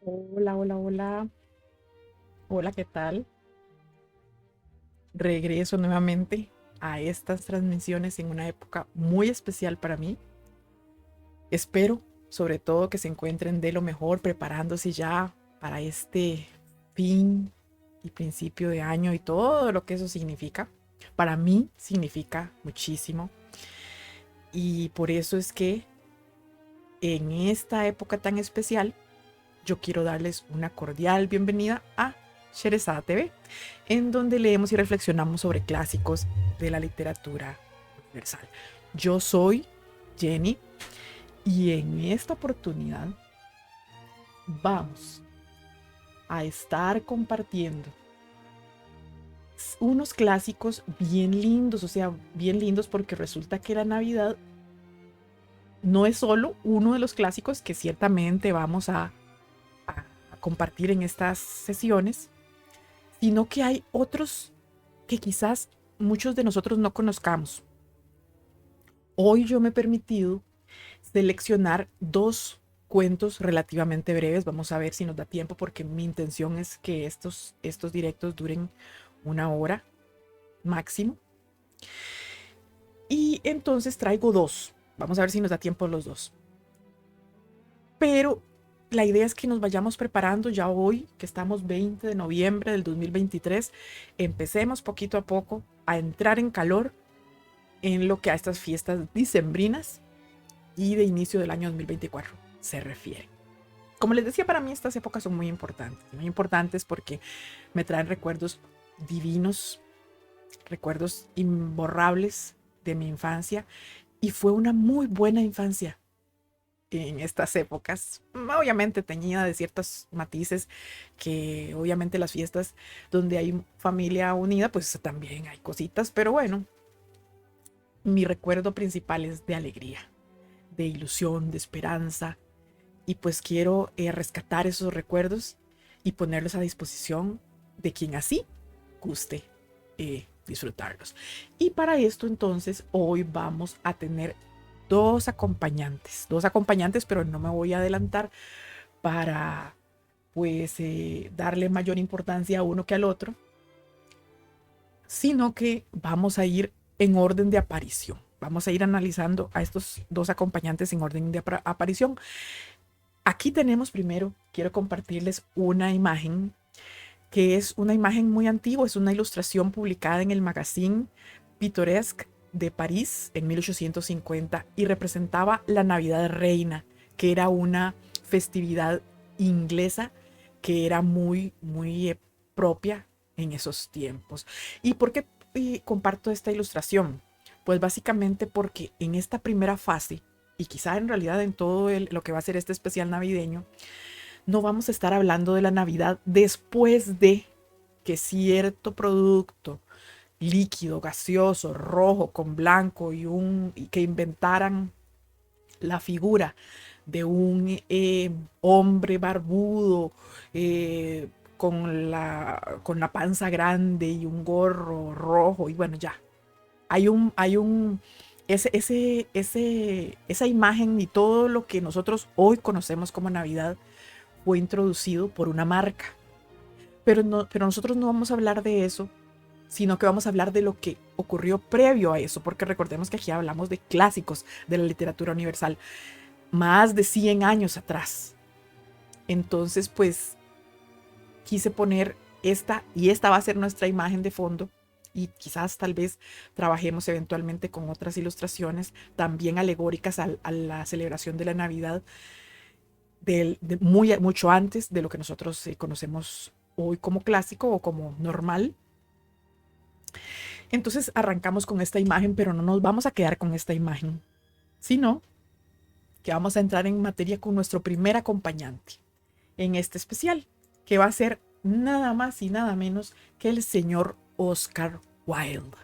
Hola, hola, hola. Hola, ¿qué tal? Regreso nuevamente a estas transmisiones en una época muy especial para mí. Espero, sobre todo, que se encuentren de lo mejor, preparándose ya para este fin y principio de año y todo lo que eso significa. Para mí significa muchísimo y por eso es que en esta época tan especial yo quiero darles una cordial bienvenida a Sherezada TV, en donde leemos y reflexionamos sobre clásicos de la literatura universal. Yo soy Jenny y en esta oportunidad vamos a estar compartiendo unos clásicos bien lindos, o sea, bien lindos porque resulta que la Navidad no es solo uno de los clásicos que ciertamente vamos a compartir en estas sesiones, sino que hay otros que quizás muchos de nosotros no conozcamos. Hoy yo me he permitido seleccionar dos cuentos relativamente breves. Vamos a ver si nos da tiempo porque mi intención es que estos directos duren una hora máximo. Y entonces traigo dos. Vamos a ver si nos da tiempo los dos. Pero la idea es que nos vayamos preparando ya hoy, que estamos 20 de noviembre del 2023. Empecemos poquito a poco a entrar en calor en lo que a estas fiestas dicembrinas y de inicio del año 2024 se refiere. Como les decía, para mí estas épocas son muy importantes porque me traen recuerdos divinos, recuerdos imborrables de mi infancia y fue una muy buena infancia en estas épocas, obviamente teñida de ciertos matices que obviamente las fiestas donde hay familia unida pues también hay cositas, pero bueno, mi recuerdo principal es de alegría, de ilusión, de esperanza, y pues quiero rescatar esos recuerdos y ponerlos a disposición de quien así guste disfrutarlos. Y para esto entonces hoy vamos a tener dos acompañantes, pero no me voy a adelantar para pues darle mayor importancia a uno que al otro, sino que vamos a ir en orden de aparición. Vamos a ir analizando a estos dos acompañantes en orden de aparición. Aquí tenemos primero, quiero compartirles una imagen que es una imagen muy antigua, es una ilustración publicada en el magazine Pittoresque de París en 1850 y representaba la Navidad Reina, que era una festividad inglesa que era muy propia en esos tiempos. ¿Y por qué comparto esta ilustración? Pues básicamente porque en esta primera fase, y quizá en realidad en todo lo que va a ser este especial navideño, no vamos a estar hablando de la Navidad después de que cierto producto líquido, gaseoso, rojo con blanco y que inventaran la figura de un hombre barbudo con la panza grande y un gorro rojo y bueno, ya. Hay un, esa imagen y todo lo que nosotros hoy conocemos como Navidad fue introducido por una marca. Pero nosotros no vamos a hablar de eso, sino que vamos a hablar de lo que ocurrió previo a eso, porque recordemos que aquí hablamos de clásicos de la literatura universal, más de 100 años atrás. Entonces, pues quise poner esta y esta va a ser nuestra imagen de fondo y quizás tal vez trabajemos eventualmente con otras ilustraciones también alegóricas a la celebración de la Navidad mucho antes de lo que nosotros conocemos hoy como clásico o como normal. Entonces arrancamos con esta imagen, pero no nos vamos a quedar con esta imagen, sino que vamos a entrar en materia con nuestro primer acompañante en este especial, que va a ser nada más y nada menos que el señor Oscar Wilde.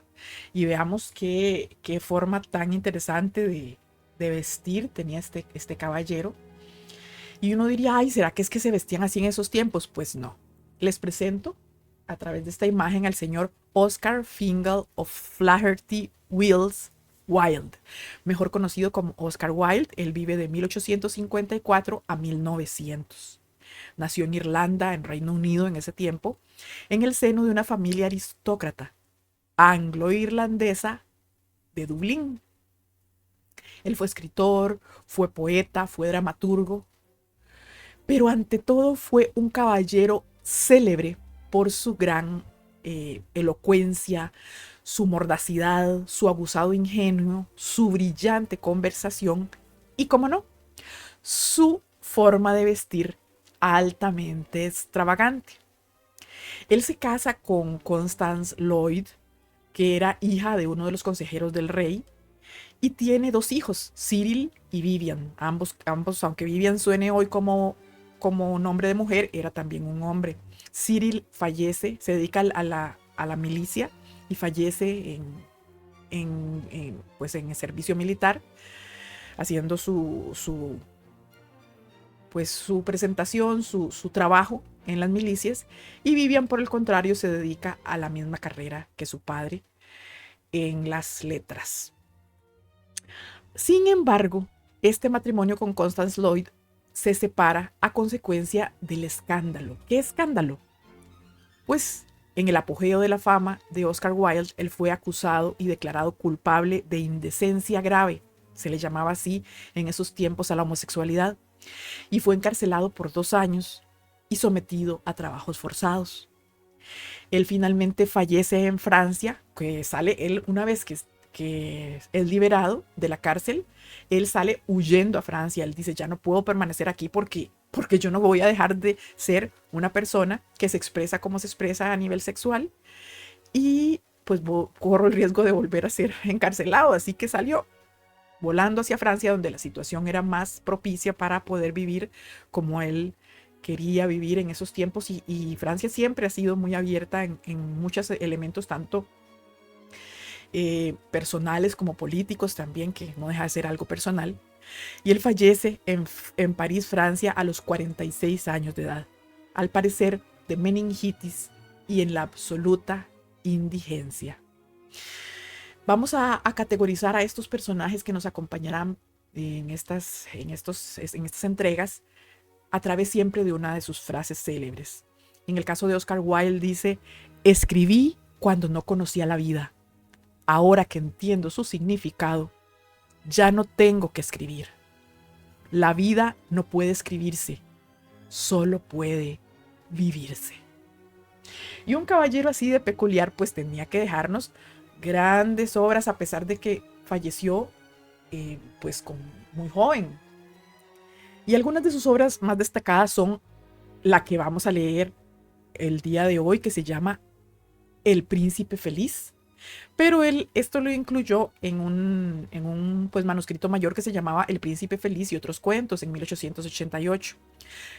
Y veamos qué forma tan interesante de vestir tenía este caballero. Y uno diría, ay, ¿será que es que se vestían así en esos tiempos? Pues no. Les presento a través de esta imagen al señor Oscar Fingal of Flaherty Wills Wilde, mejor conocido como Oscar Wilde. Él vive de 1854 a 1900. Nació en Irlanda, en Reino Unido en ese tiempo, en el seno de una familia aristócrata anglo-irlandesa de Dublín. Él fue escritor, fue poeta, fue dramaturgo, pero ante todo fue un caballero célebre por su gran elocuencia, su mordacidad, su abusado ingenio, su brillante conversación y, como no, su forma de vestir altamente extravagante. Él se casa con Constance Lloyd, que era hija de uno de los consejeros del rey, y tiene dos hijos, Cyril y Vivian. Ambos, aunque Vivian suene hoy como nombre de mujer, era también un hombre. Cyril fallece, se dedica a la milicia y fallece pues en el servicio militar, haciendo pues su presentación, su trabajo en las milicias. Y Vivian, por el contrario, se dedica a la misma carrera que su padre en las letras. Sin embargo, este matrimonio con Constance Lloyd se separa a consecuencia del escándalo. ¿Qué escándalo? Pues en el apogeo de la fama de Oscar Wilde, él fue acusado y declarado culpable de indecencia grave, se le llamaba así en esos tiempos a la homosexualidad, y fue encarcelado por 2 años y sometido a trabajos forzados. Él finalmente fallece en Francia, que sale él una vez que es liberado de la cárcel, él sale huyendo a Francia. Él dice, ya no puedo permanecer aquí porque yo no voy a dejar de ser una persona que se expresa como se expresa a nivel sexual y pues corro el riesgo de volver a ser encarcelado. Así que salió volando hacia Francia, donde la situación era más propicia para poder vivir como él quería vivir en esos tiempos. Y Francia siempre ha sido muy abierta en muchos elementos, tanto personales como políticos también, que no deja de ser algo personal. Y él fallece en París, Francia, a los 46 años de edad, al parecer de meningitis y en la absoluta indigencia. Vamos a categorizar a estos personajes que nos acompañarán en estas entregas a través siempre de una de sus frases célebres. En el caso de Oscar Wilde dice, escribí cuando no conocía la vida. Ahora que entiendo su significado, ya no tengo que escribir. La vida no puede escribirse, solo puede vivirse. Y un caballero así de peculiar pues tenía que dejarnos grandes obras, a pesar de que falleció pues muy joven. Y algunas de sus obras más destacadas son la que vamos a leer el día de hoy, que se llama El Príncipe Feliz. Pero él esto lo incluyó en un pues, manuscrito mayor que se llamaba El Príncipe Feliz y otros cuentos en 1888.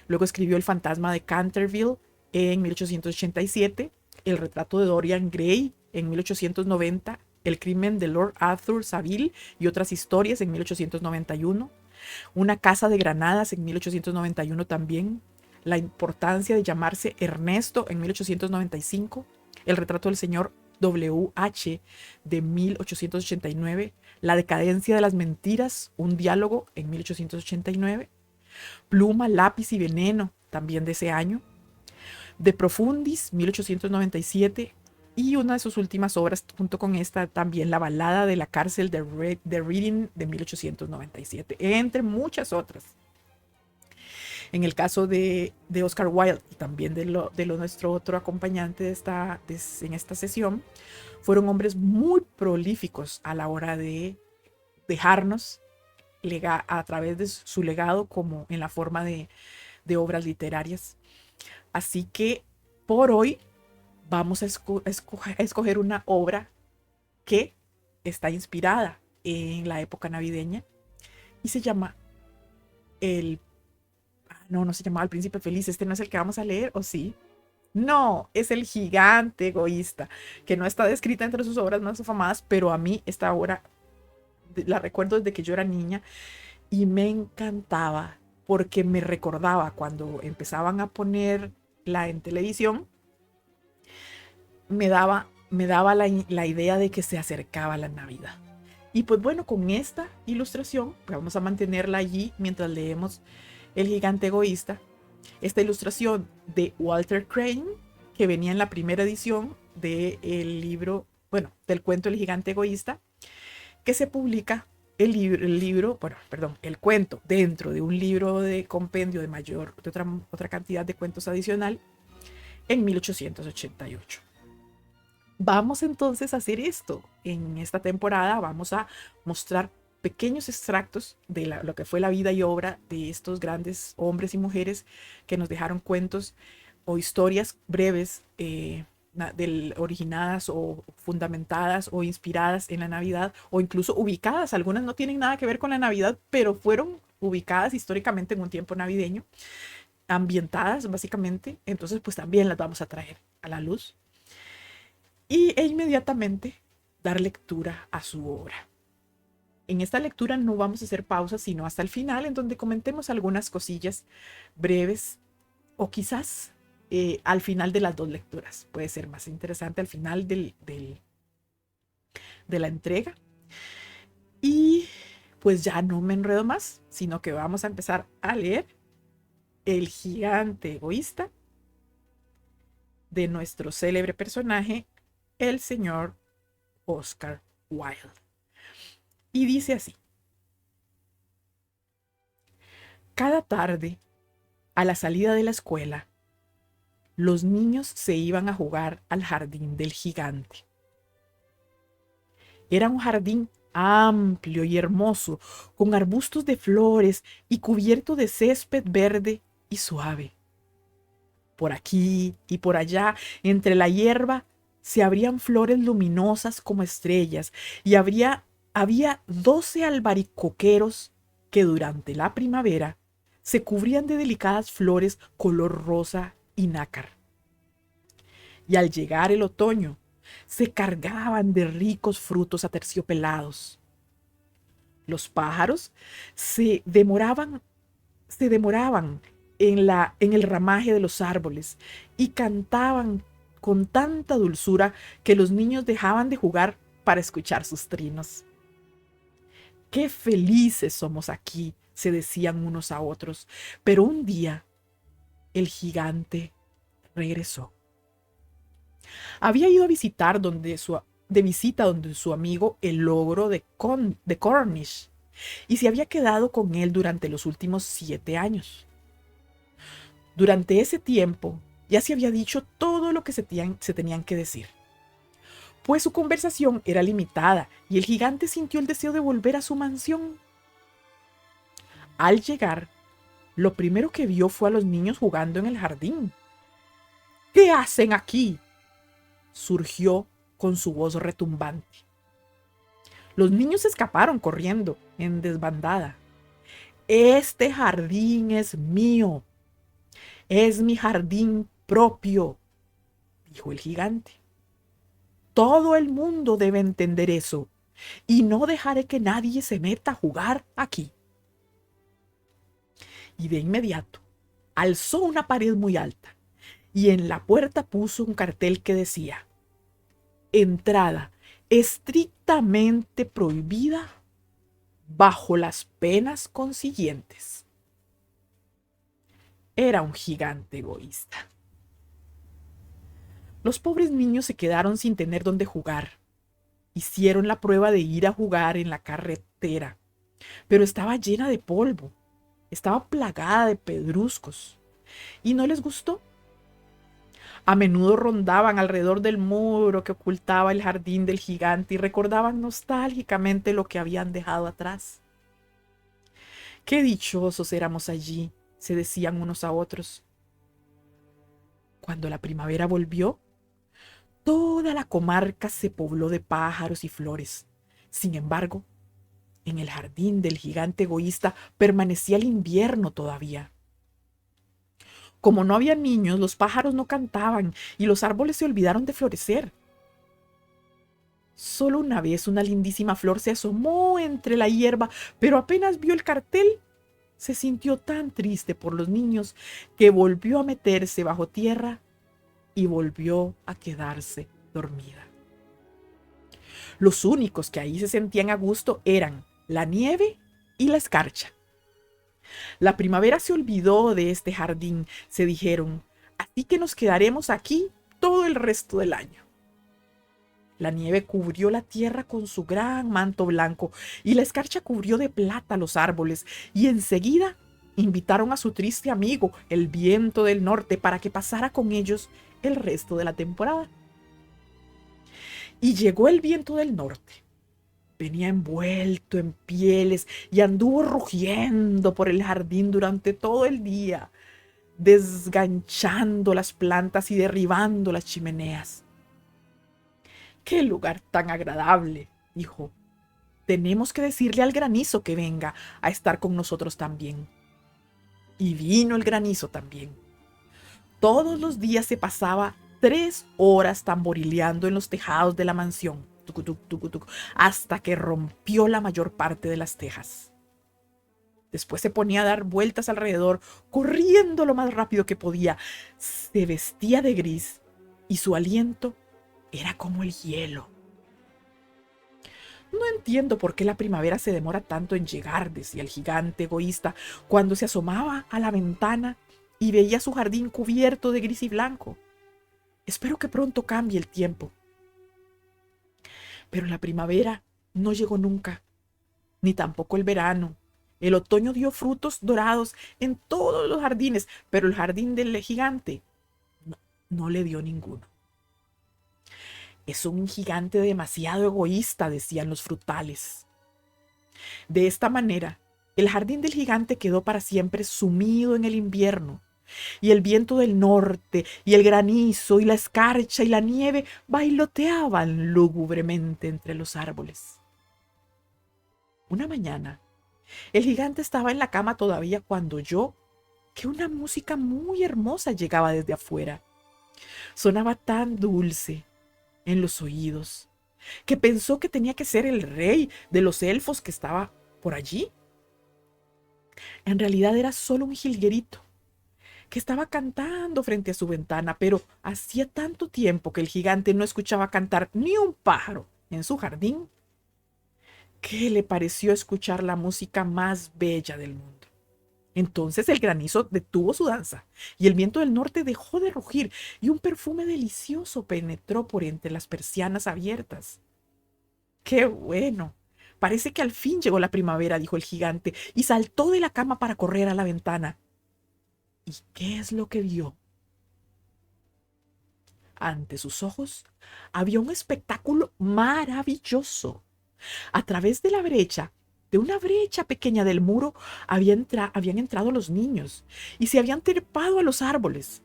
Luego escribió El Fantasma de Canterville en 1887, El Retrato de Dorian Gray en 1890, El Crimen de Lord Arthur Savile y otras historias en 1891, Una Casa de Granadas en 1891 también, La Importancia de Llamarse Ernesto en 1895, El Retrato del Señor W.H. de 1889, La Decadencia de las Mentiras, un diálogo en 1889, Pluma, Lápiz y Veneno, también de ese año, De Profundis, 1897, y una de sus últimas obras, junto con esta, también La Balada de la Cárcel de Reading de 1897, entre muchas otras. En el caso de Oscar Wilde y también de nuestro otro acompañante en esta sesión, fueron hombres muy prolíficos a la hora de dejarnos a través de su legado como en la forma de obras literarias. Así que por hoy vamos a escoger una obra que está inspirada en la época navideña y se llama no se llamaba El Príncipe Feliz. Este no es el que vamos a leer, ¿o sí? No, es El Gigante Egoísta, que no está descrita entre sus obras más afamadas, pero a mí esta obra la recuerdo desde que yo era niña y me encantaba porque me recordaba cuando empezaban a ponerla en televisión, me daba la idea de que se acercaba la Navidad. Y pues bueno, con esta ilustración, pues vamos a mantenerla allí mientras leemos El Gigante Egoísta. Esta ilustración de Walter Crane, que venía en la primera edición del libro, bueno, del cuento El gigante egoísta, que se publica el cuento dentro de un libro de compendio de otra cantidad de cuentos adicional en 1888. Vamos entonces a hacer esto. En esta temporada vamos a mostrar pequeños extractos de lo que fue la vida y obra de estos grandes hombres y mujeres que nos dejaron cuentos o historias breves originadas o fundamentadas o inspiradas en la Navidad o incluso ubicadas. Algunas no tienen nada que ver con la Navidad, pero fueron ubicadas históricamente en un tiempo navideño, ambientadas básicamente. Entonces pues también las vamos a traer a la luz e inmediatamente dar lectura a su obra. En esta lectura no vamos a hacer pausas, sino hasta el final, en donde comentemos algunas cosillas breves o quizás al final de las dos lecturas. Puede ser más interesante al final de la entrega. Y pues ya no me enredo más, sino que vamos a empezar a leer El gigante egoísta de nuestro célebre personaje, el señor Oscar Wilde. Y dice así: cada tarde, a la salida de la escuela, los niños se iban a jugar al jardín del gigante. Era un jardín amplio y hermoso, con arbustos de flores y cubierto de césped verde y suave. Por aquí y por allá, entre la hierba, se abrían flores luminosas como estrellas y había 12 albaricoqueros que durante la primavera se cubrían de delicadas flores color rosa y nácar. Y al llegar el otoño, se cargaban de ricos frutos aterciopelados. Los pájaros se demoraban en el ramaje de los árboles y cantaban con tanta dulzura que los niños dejaban de jugar para escuchar sus trinos. ¡Qué felices somos aquí!, se decían unos a otros. Pero un día el gigante regresó. Había ido a visitar de visita donde su amigo el ogro de Cornish, y se había quedado con él durante los últimos 7 años. Durante ese tiempo ya se había dicho todo lo que se tenían que decir, pues su conversación era limitada y el gigante sintió el deseo de volver a su mansión. Al llegar, lo primero que vio fue a los niños jugando en el jardín. ¿Qué hacen aquí?, surgió con su voz retumbante. Los niños escaparon corriendo en desbandada. Este jardín es mío. Es mi jardín propio, dijo el gigante. Todo el mundo debe entender eso, y no dejaré que nadie se meta a jugar aquí. Y de inmediato alzó una pared muy alta y en la puerta puso un cartel que decía: entrada estrictamente prohibida bajo las penas consiguientes. Era un gigante egoísta. Los pobres niños se quedaron sin tener dónde jugar. Hicieron la prueba de ir a jugar en la carretera, pero estaba llena de polvo, estaba plagada de pedruscos y no les gustó. A menudo rondaban alrededor del muro que ocultaba el jardín del gigante y recordaban nostálgicamente lo que habían dejado atrás. ¡Qué dichosos éramos allí!, se decían unos a otros. Cuando la primavera volvió, toda la comarca se pobló de pájaros y flores. Sin embargo, en el jardín del gigante egoísta permanecía el invierno todavía. Como no había niños, los pájaros no cantaban y los árboles se olvidaron de florecer. Solo una vez una lindísima flor se asomó entre la hierba, pero apenas vio el cartel, se sintió tan triste por los niños que volvió a meterse bajo tierra y volvió a quedarse dormida. Los únicos que ahí se sentían a gusto eran la nieve y la escarcha. La primavera se olvidó de este jardín, se dijeron, así que nos quedaremos aquí todo el resto del año. La nieve cubrió la tierra con su gran manto blanco y la escarcha cubrió de plata los árboles, y enseguida invitaron a su triste amigo, el viento del norte, para que pasara con ellos el resto de la temporada. Y llegó el viento del norte. Venía envuelto en pieles y anduvo rugiendo por el jardín durante todo el día, desganchando las plantas y derribando las chimeneas. ¡Qué lugar tan agradable!, dijo. Tenemos que decirle al granizo que venga a estar con nosotros también. Y vino el granizo también. Todos los días se pasaba 3 horas tamborileando en los tejados de la mansión, tucutuc, tucutuc, hasta que rompió la mayor parte de las tejas. Después se ponía a dar vueltas alrededor, corriendo lo más rápido que podía. Se vestía de gris y su aliento era como el hielo. No entiendo por qué la primavera se demora tanto en llegar, decía el gigante egoísta, cuando se asomaba a la ventana y veía su jardín cubierto de gris y blanco. Espero que pronto cambie el tiempo. Pero la primavera no llegó nunca, ni tampoco el verano. El otoño dio frutos dorados en todos los jardines, pero el jardín del gigante no le dio ninguno. Es un gigante demasiado egoísta, decían los frutales. De esta manera, el jardín del gigante quedó para siempre sumido en el invierno, y el viento del norte, y el granizo, y la escarcha, y la nieve bailoteaban lúgubremente entre los árboles. Una mañana, el gigante estaba en la cama todavía cuando oyó que una música muy hermosa llegaba desde afuera. Sonaba tan dulce en los oídos que pensó que tenía que ser el rey de los elfos que estaba por allí. En realidad era solo un jilguerito que estaba cantando frente a su ventana, pero hacía tanto tiempo que el gigante no escuchaba cantar ni un pájaro en su jardín, que le pareció escuchar la música más bella del mundo. Entonces el granizo detuvo su danza y el viento del norte dejó de rugir y un perfume delicioso penetró por entre las persianas abiertas. ¡Qué bueno! Parece que al fin llegó la primavera, dijo el gigante, y saltó de la cama para correr a la ventana. ¿Y qué es lo que vio? Ante sus ojos había un espectáculo maravilloso. A través de una brecha pequeña del muro, habían entrado los niños y se habían trepado a los árboles.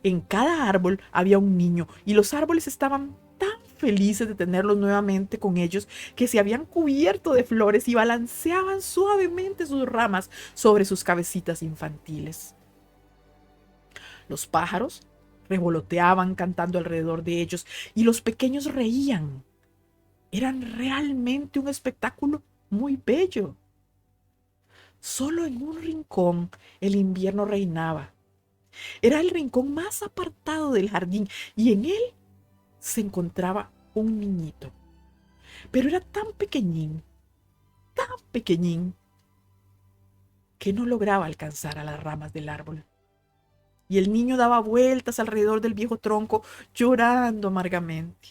En cada árbol había un niño y los árboles estaban tan felices de tenerlos nuevamente con ellos que se habían cubierto de flores y balanceaban suavemente sus ramas sobre sus cabecitas infantiles. Los pájaros revoloteaban cantando alrededor de ellos y los pequeños reían. Eran realmente un espectáculo muy bello. Solo en un rincón el invierno reinaba. Era el rincón más apartado del jardín y en él se encontraba un niñito. Pero era tan pequeñín, que no lograba alcanzar a las ramas del árbol. Y el niño daba vueltas alrededor del viejo tronco, llorando amargamente.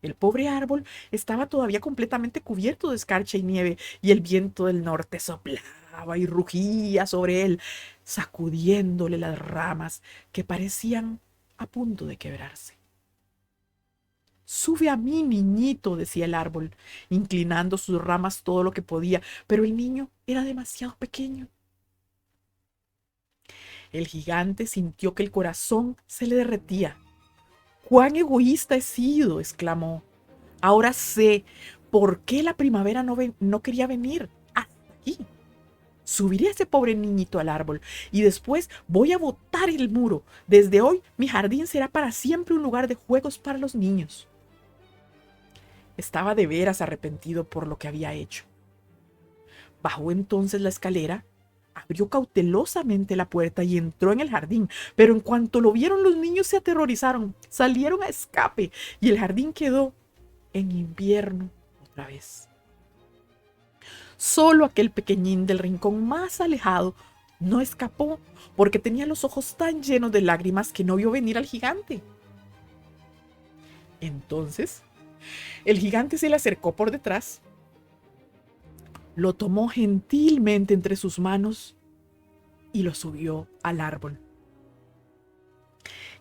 El pobre árbol estaba todavía completamente cubierto de escarcha y nieve, y el viento del norte soplaba y rugía sobre él, sacudiéndole las ramas que parecían a punto de quebrarse. Sube a mí, niñito, decía el árbol, inclinando sus ramas todo lo que podía, pero el niño era demasiado pequeño. El gigante sintió que el corazón se le derretía. ¡Cuán egoísta he sido!, exclamó. Ahora sé por qué la primavera no quería venir hasta aquí. Subiré a ese pobre niñito al árbol y después voy a botar el muro. Desde hoy mi jardín será para siempre un lugar de juegos para los niños. Estaba de veras arrepentido por lo que había hecho. Bajó entonces la escalera, abrió cautelosamente la puerta y entró en el jardín, pero en cuanto lo vieron los niños se aterrorizaron, salieron a escape y el jardín quedó en invierno otra vez. Solo aquel pequeñín del rincón más alejado no escapó porque tenía los ojos tan llenos de lágrimas que no vio venir al gigante. Entonces, el gigante se le acercó por detrás, lo tomó gentilmente entre sus manos y lo subió al árbol.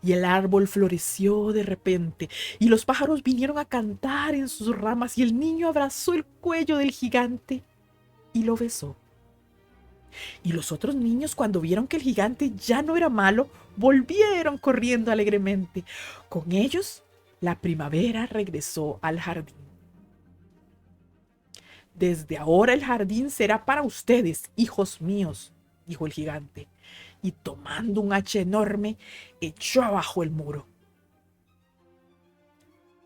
Y el árbol floreció de repente, y los pájaros vinieron a cantar en sus ramas, y el niño abrazó el cuello del gigante y lo besó. Y los otros niños, cuando vieron que el gigante ya no era malo, volvieron corriendo alegremente. Con ellos, la primavera regresó al jardín. Desde ahora el jardín será para ustedes, hijos míos, dijo el gigante, y tomando un hacha enorme, echó abajo el muro.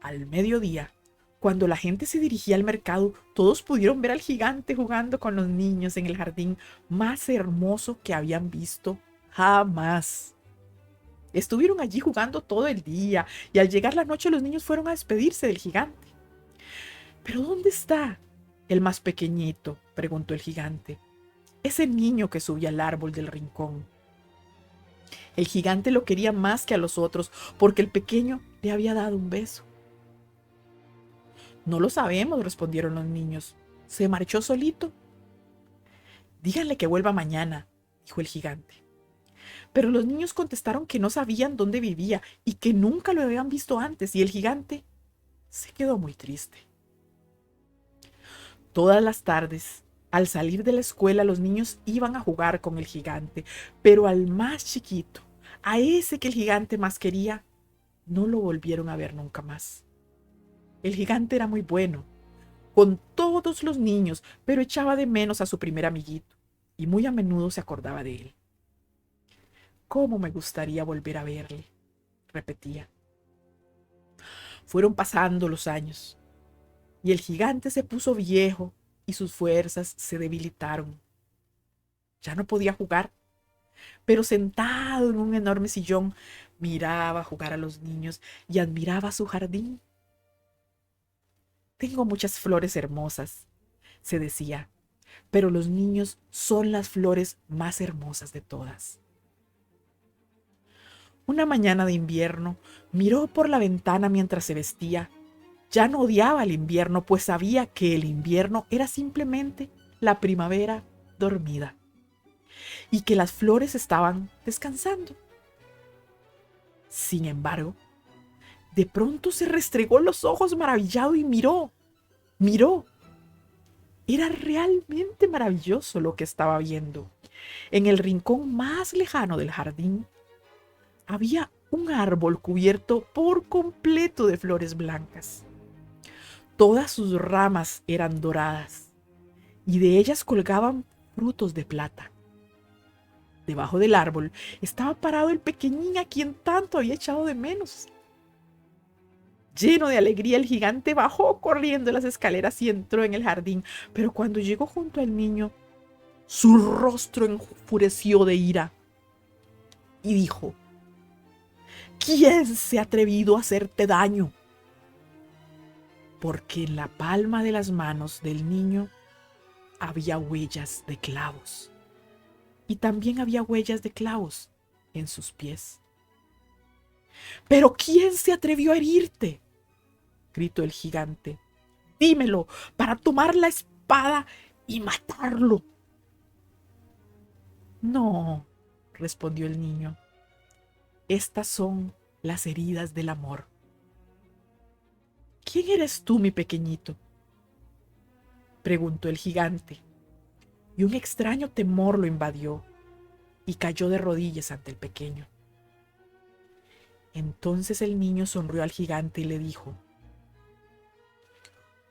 Al mediodía, cuando la gente se dirigía al mercado, todos pudieron ver al gigante jugando con los niños en el jardín más hermoso que habían visto jamás. Estuvieron allí jugando todo el día y al llegar la noche los niños fueron a despedirse del gigante. ¿Pero dónde está el más pequeñito?, preguntó el gigante. Ese niño que subía al árbol del rincón. El gigante lo quería más que a los otros porque el pequeño le había dado un beso. No lo sabemos, respondieron los niños. ¿Se marchó solito? Díganle que vuelva mañana, dijo el gigante. Pero los niños contestaron que no sabían dónde vivía y que nunca lo habían visto antes, y el gigante se quedó muy triste. Todas las tardes, al salir de la escuela, los niños iban a jugar con el gigante, pero al más chiquito, a ese que el gigante más quería, no lo volvieron a ver nunca más. El gigante era muy bueno con todos los niños, pero echaba de menos a su primer amiguito y muy a menudo se acordaba de él. ¿Cómo me gustaría volver a verle?, repetía. Fueron pasando los años y el gigante se puso viejo y sus fuerzas se debilitaron. Ya no podía jugar, pero sentado en un enorme sillón miraba jugar a los niños y admiraba su jardín. Tengo muchas flores hermosas, se decía, pero los niños son las flores más hermosas de todas. Una mañana de invierno miró por la ventana mientras se vestía. Ya no odiaba el invierno, pues sabía que el invierno era simplemente la primavera dormida y que las flores estaban descansando. Sin embargo, de pronto se restregó los ojos maravillado y miró. Era realmente maravilloso lo que estaba viendo. En el rincón más lejano del jardín había un árbol cubierto por completo de flores blancas. Todas sus ramas eran doradas y de ellas colgaban frutos de plata. Debajo del árbol estaba parado el pequeñín a quien tanto había echado de menos. Lleno de alegría, el gigante bajó corriendo las escaleras y entró en el jardín, pero cuando llegó junto al niño, su rostro enfureció de ira y dijo: ¿Quién se ha atrevido a hacerte daño? Porque en la palma de las manos del niño había huellas de clavos y también había huellas de clavos en sus pies. ¿Pero quién se atrevió a herirte?, gritó el gigante. Dímelo para tomar la espada y matarlo. No, respondió el niño. Estas son las heridas del amor. ¿Quién eres tú, mi pequeñito?, preguntó el gigante, y un extraño temor lo invadió y cayó de rodillas ante el pequeño. Entonces el niño sonrió al gigante y le dijo: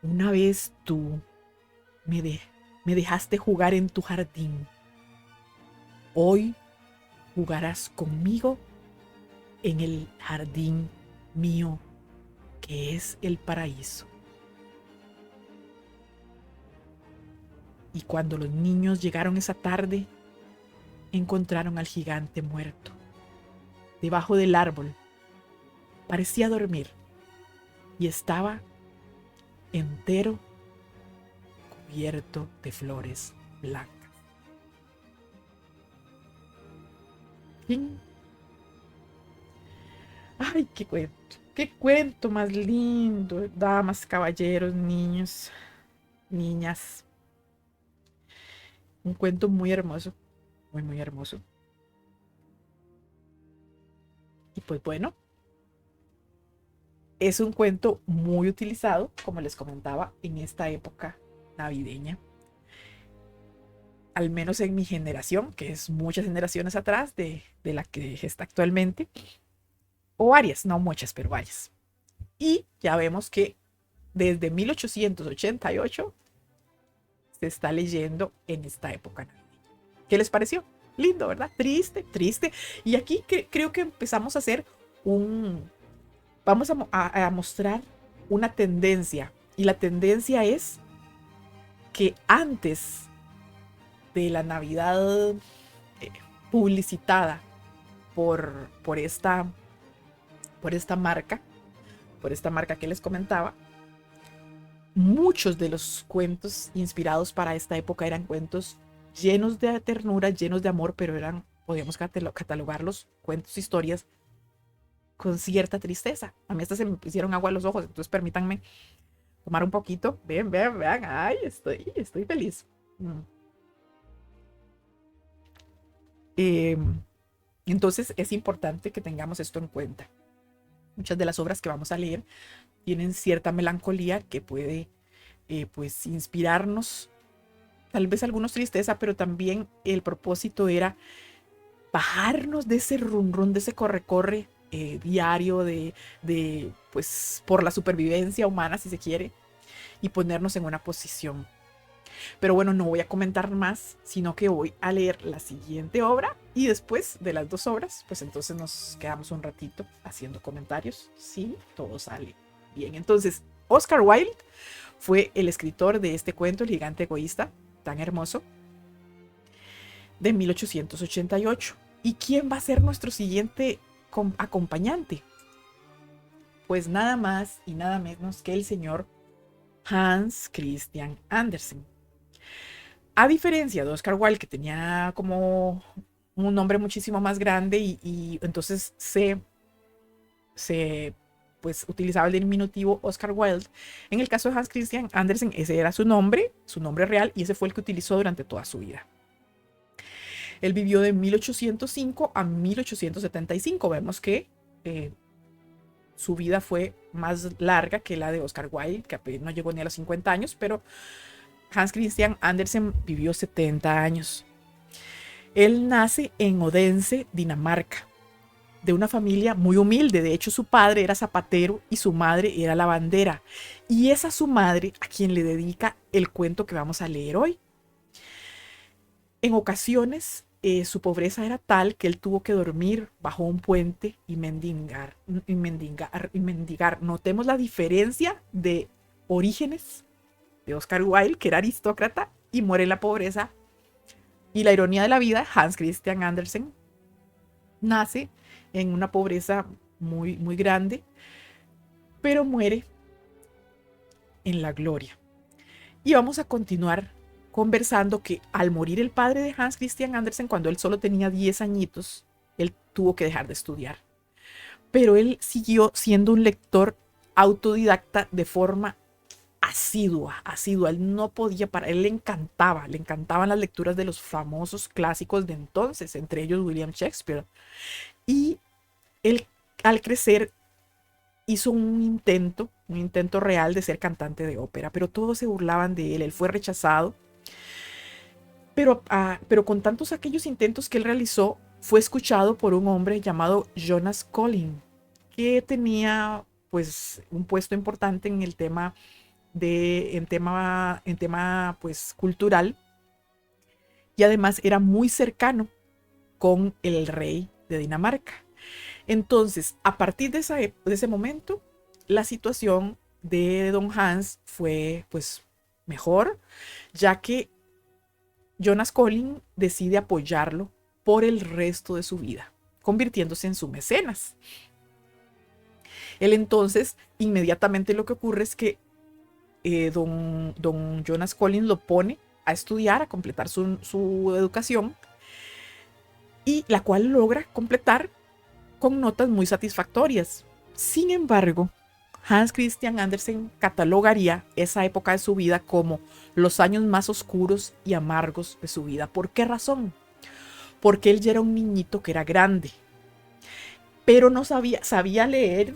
Una vez tú me dejaste jugar en tu jardín. Hoy jugarás conmigo en el jardín mío, que es el paraíso. Y cuando los niños llegaron esa tarde, encontraron al gigante muerto, debajo del árbol. Parecía dormir y estaba entero cubierto de flores blancas. ¡Fin! ¡Ay, qué cuento! ¡Qué cuento más lindo! Damas, caballeros, niños, niñas. Un cuento muy hermoso, muy, muy hermoso. Y pues bueno, es un cuento muy utilizado, como les comentaba, en esta época navideña. Al menos en mi generación, que es muchas generaciones atrás de la que está actualmente. O varias, no muchas, pero varias. Y ya vemos que desde 1888 se está leyendo en esta época navideña. ¿Qué les pareció? Lindo, ¿verdad? Triste, triste. Y aquí creo que empezamos a hacer un... Vamos a mostrar una tendencia. Y la tendencia es que antes de la Navidad eh, publicitada por esta marca, por esta marca que les comentaba, muchos de los cuentos inspirados para esta época eran cuentos llenos de ternura, llenos de amor, pero podíamos catalogarlos, cuentos, historias con cierta tristeza. A mí hasta se me pusieron agua a los ojos, entonces permítanme tomar un poquito. Vean, vean, vean, ay, estoy feliz. Eh, entonces es importante que tengamos esto en cuenta. Muchas de las obras que vamos a leer tienen cierta melancolía que puede pues inspirarnos, tal vez algunos tristeza, pero también el propósito era bajarnos de ese run de ese corre-corre diario pues por la supervivencia humana, si se quiere, y ponernos en una posición. Pero bueno, no voy a comentar más, sino que voy a leer la siguiente obra y después de las dos obras, pues entonces nos quedamos un ratito haciendo comentarios, si todo sale bien. Entonces, Oscar Wilde fue el escritor de este cuento, El gigante egoísta, tan hermoso, de 1888. ¿Y quién va a ser nuestro siguiente acompañante? Pues nada más y nada menos que el señor Hans Christian Andersen. A diferencia de Oscar Wilde, que tenía como un nombre muchísimo más grande y entonces se pues utilizaba el diminutivo Oscar Wilde. En el caso de Hans Christian Andersen, ese era su nombre real, y ese fue el que utilizó durante toda su vida. Él vivió de 1805 a 1875. Vemos que su vida fue más larga que la de Oscar Wilde, que apenas no llegó ni a los 50 años, pero Hans Christian Andersen vivió 70 años. Él nace en Odense, Dinamarca, de una familia muy humilde. De hecho, su padre era zapatero y su madre era lavandera. Y es a su madre a quien le dedica el cuento que vamos a leer hoy. En ocasiones, su pobreza era tal que él tuvo que dormir bajo un puente y mendigar. Notemos la diferencia de orígenes de Oscar Wilde, que era aristócrata y muere en la pobreza. Y la ironía de la vida, Hans Christian Andersen nace en una pobreza muy, muy grande, pero muere en la gloria. Y vamos a continuar conversando que al morir el padre de Hans Christian Andersen, cuando él solo tenía 10 añitos, él tuvo que dejar de estudiar. Pero él siguió siendo un lector autodidacta de forma asidua. Él no podía parar, él le encantaban las lecturas de los famosos clásicos de entonces, entre ellos William Shakespeare. Y él, al crecer, hizo un intento real de ser cantante de ópera, pero todos se burlaban de él. Él fue rechazado. Pero con tantos aquellos intentos que él realizó, fue escuchado por un hombre llamado Jonas Collin, que tenía pues un puesto importante en el tema pues cultural, y además era muy cercano con el rey de Dinamarca. Entonces, a partir de ese momento, la situación de don Hans fue pues mejor, ya que Jonas Collin decide apoyarlo por el resto de su vida, convirtiéndose en su mecenas. Él entonces, inmediatamente lo que ocurre es que don Jonas Collins lo pone a estudiar, a completar su educación, y la cual logra completar con notas muy satisfactorias. Sin embargo, Hans Christian Andersen catalogaría esa época de su vida como los años más oscuros y amargos de su vida. ¿Por qué razón? Porque él ya era un niñito que era grande, pero no sabía leer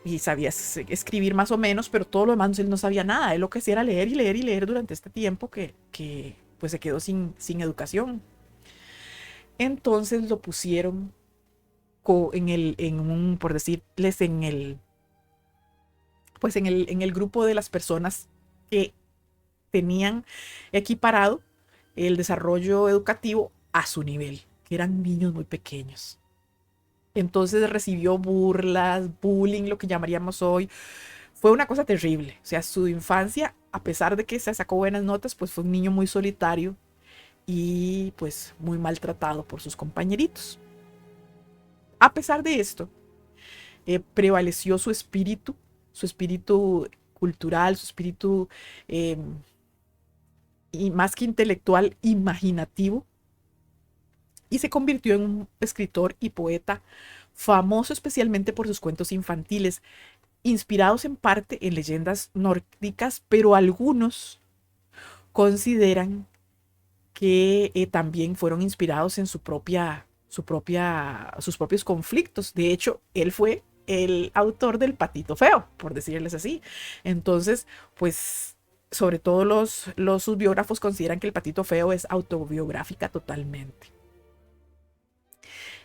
y sabía escribir más o menos, pero todo lo demás él no sabía nada. Él lo que hacía era leer y leer y leer durante este tiempo que pues se quedó sin educación. Entonces lo pusieron por decirles, en el grupo de las personas que tenían equiparado el desarrollo educativo a su nivel, que eran niños muy pequeños. Entonces recibió burlas, bullying, lo que llamaríamos hoy. Fue una cosa terrible. O sea, su infancia, a pesar de que se sacó buenas notas, pues fue un niño muy solitario y pues muy maltratado por sus compañeritos. A pesar de esto, prevaleció su espíritu cultural, su espíritu eh, y más que intelectual, imaginativo, y se convirtió en un escritor y poeta famoso especialmente por sus cuentos infantiles, inspirados en parte en leyendas nórdicas, pero algunos consideran que también fueron inspirados en sus propios conflictos. De hecho, él fue el autor del Patito Feo, por decirles así. Entonces, pues, sobre todo sus biógrafos consideran que el Patito Feo es autobiográfica totalmente.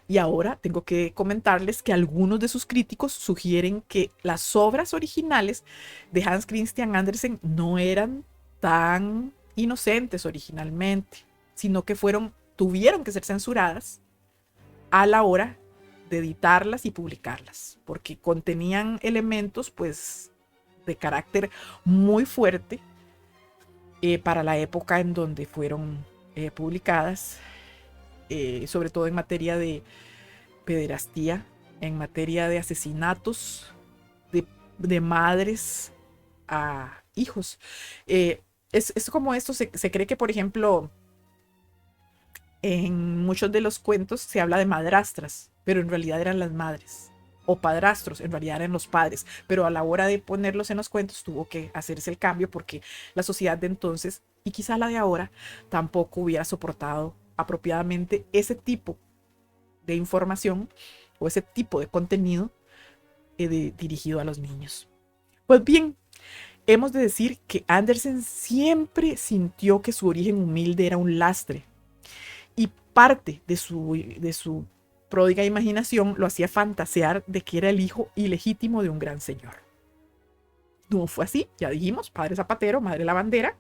Y ahora tengo que comentarles que algunos de sus críticos sugieren que las obras originales de Hans Christian Andersen no eran tan inocentes originalmente, sino que tuvieron que ser censuradas a la hora de editarlas y publicarlas, porque contenían elementos pues de carácter muy fuerte para la época en donde fueron publicadas, sobre todo en materia de pederastía, en materia de asesinatos de madres a hijos. Es como esto, se cree que, por ejemplo, en muchos de los cuentos se habla de madrastras, pero en realidad eran las madres. O padrastros, en realidad eran los padres. Pero a la hora de ponerlos en los cuentos tuvo que hacerse el cambio porque la sociedad de entonces, y quizá la de ahora, tampoco hubiera soportado apropiadamente ese tipo de información o ese tipo de contenido dirigido a los niños. Pues bien, hemos de decir que Andersen siempre sintió que su origen humilde era un lastre, y parte de su pródiga imaginación lo hacía fantasear de que era el hijo ilegítimo de un gran señor. No fue así, ya dijimos, padre zapatero, madre lavandera,